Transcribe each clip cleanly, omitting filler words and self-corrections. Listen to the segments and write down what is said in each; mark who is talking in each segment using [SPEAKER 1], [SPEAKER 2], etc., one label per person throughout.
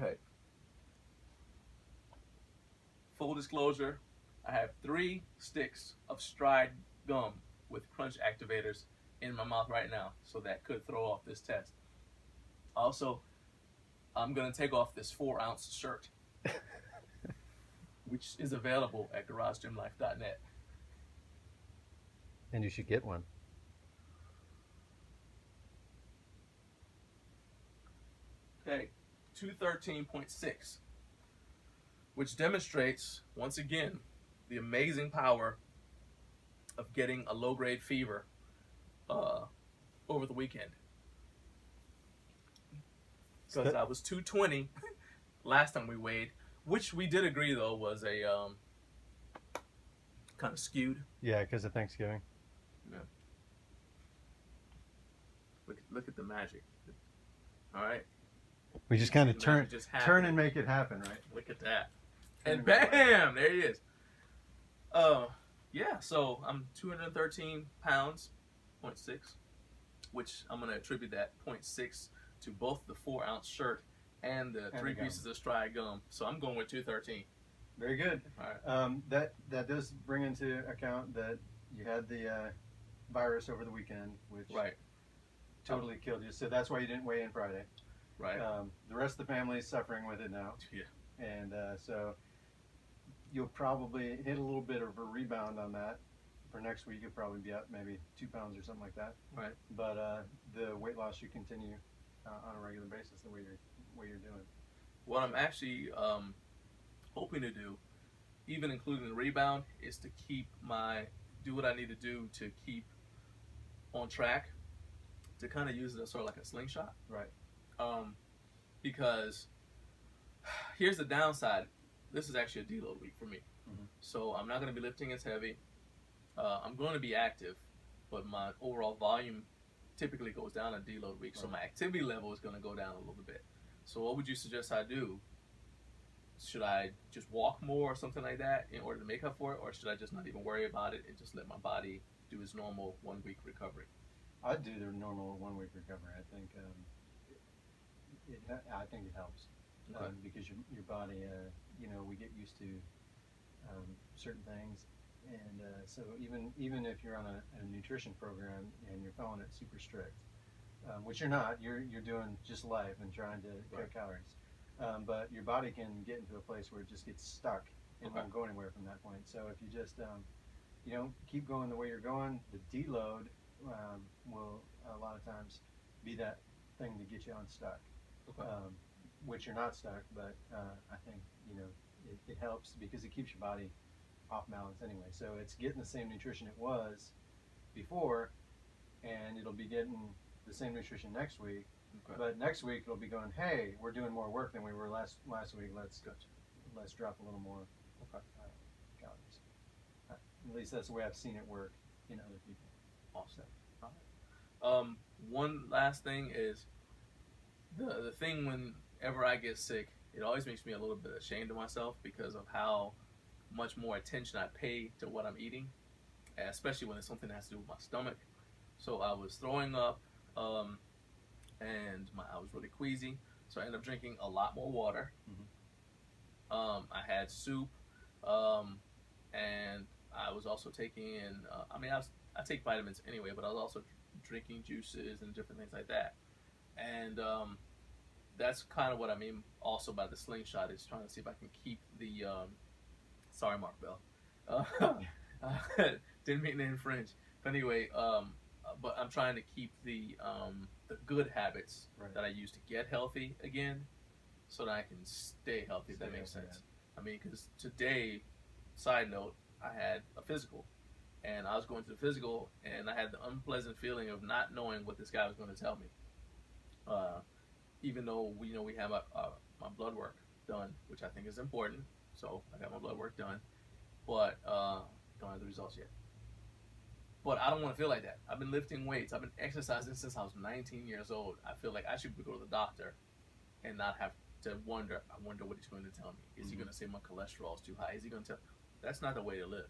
[SPEAKER 1] Okay. Full disclosure, I have 3 sticks of Stride gum with crunch activators in my mouth right now, so that could throw off this test. Also, I'm gonna take off this 4-ounce shirt, which is available at GarageGymLife.net.
[SPEAKER 2] And you should get one.
[SPEAKER 1] Okay, 213.6, which demonstrates once again the amazing power of getting a low-grade fever over the weekend. Because I was 220 last time we weighed, which we did agree though was a kind of skewed.
[SPEAKER 2] Yeah, because of Thanksgiving.
[SPEAKER 1] Yeah. Look at the magic. All right.
[SPEAKER 2] We just kind of turn and make it happen, right?
[SPEAKER 1] Look at that. And bam, there he is. Yeah, so I'm 213 pounds, 0.6, which I'm going to attribute that 0.6 to both the 4-ounce shirt and the 3 pieces of Stride gum. So I'm going with 213.
[SPEAKER 2] Very good.
[SPEAKER 1] All
[SPEAKER 2] right. That does bring into account that you had the virus over the weekend, which totally killed you. So that's why you didn't weigh in Friday.
[SPEAKER 1] Right.
[SPEAKER 2] The rest of the family is suffering with it now.
[SPEAKER 1] Yeah.
[SPEAKER 2] And so you'll probably hit a little bit of a rebound on that. For next week, you'll probably be up maybe 2 pounds or something like that.
[SPEAKER 1] Right.
[SPEAKER 2] But the weight loss should continue on a regular basis the way you're doing.
[SPEAKER 1] What I'm actually hoping to do, even including the rebound, is to do what I need to do to keep on track, to kind of use it as sort of like a slingshot.
[SPEAKER 2] Right.
[SPEAKER 1] Because here's the downside. This is actually a deload week for me.
[SPEAKER 2] Mm-hmm.
[SPEAKER 1] So I'm not going to be lifting as heavy. I'm going to be active, but my overall volume typically goes down a deload week. Right. So my activity level is going to go down a little bit. So what would you suggest I do? Should I just walk more or something like that in order to make up for it? Or should I just not even worry about it and just let my body do its normal 1-week recovery?
[SPEAKER 2] I'd do the normal 1-week recovery. I think it helps.
[SPEAKER 1] Okay.
[SPEAKER 2] Because your body, we get used to certain things, and so even if you're on a nutrition program and you're following it super strict, which you're not, you're doing just life and trying to cut calories, but your body can get into a place where it just gets stuck and won't go anywhere from that point. So if you just keep going the way you're going, the deload will a lot of times be that thing to get you unstuck.
[SPEAKER 1] Okay.
[SPEAKER 2] Which you're not stuck, but I think it helps because it keeps your body off balance anyway. So it's getting the same nutrition it was before, and it'll be getting the same nutrition next week. Okay. But next week it'll be going, hey, we're doing more work than we were last week. Let's drop a little more calories. At least that's the way I've seen it work in other people.
[SPEAKER 1] Awesome. All right. One last thing is the thing whenever I get sick, it always makes me a little bit ashamed of myself because of how much more attention I pay to what I'm eating, especially when it's something that has to do with my stomach. So I was throwing up, and I was really queasy, so I ended up drinking a lot more water.
[SPEAKER 2] Mm-hmm.
[SPEAKER 1] I had soup, and I was also taking in, I take vitamins anyway, but I was also drinking juices and different things like that. And that's kind of what I mean also by the slingshot, is trying to see if I can keep the, sorry Mark Bell, didn't mean to infringe. But anyway, but I'm trying to keep the good habits that I used to get healthy again, so that I can stay healthy, if that makes sense. I mean, because today, side note, I had a physical, and I was going to the physical, and I had the unpleasant feeling of not knowing what this guy was going to tell me. Even though we have my blood work done, which I think is important, so I got my blood work done, but don't have the results yet. But I don't want to feel like that. I've been lifting weights. I've been exercising since I was 19 years old. I feel like I should go to the doctor and not have to wonder. I wonder what he's going to tell me. Is he going to say my cholesterol is too high? Is he going to tell? That's not the way to live.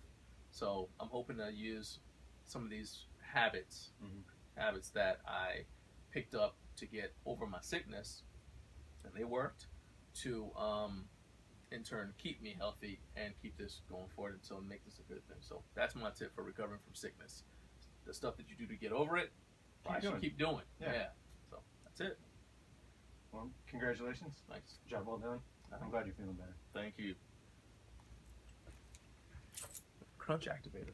[SPEAKER 1] So I'm hoping to use some of these habits that I picked up to get over my sickness, and they worked, to in turn keep me healthy and keep this going forward until make this a good thing. So that's my tip for recovering from sickness. The stuff that you do to get over it, I should keep doing. Yeah. So that's it.
[SPEAKER 2] Well, congratulations.
[SPEAKER 1] Thanks.
[SPEAKER 2] Job well done. I'm glad you're feeling better.
[SPEAKER 1] Thank you. Crunch activators.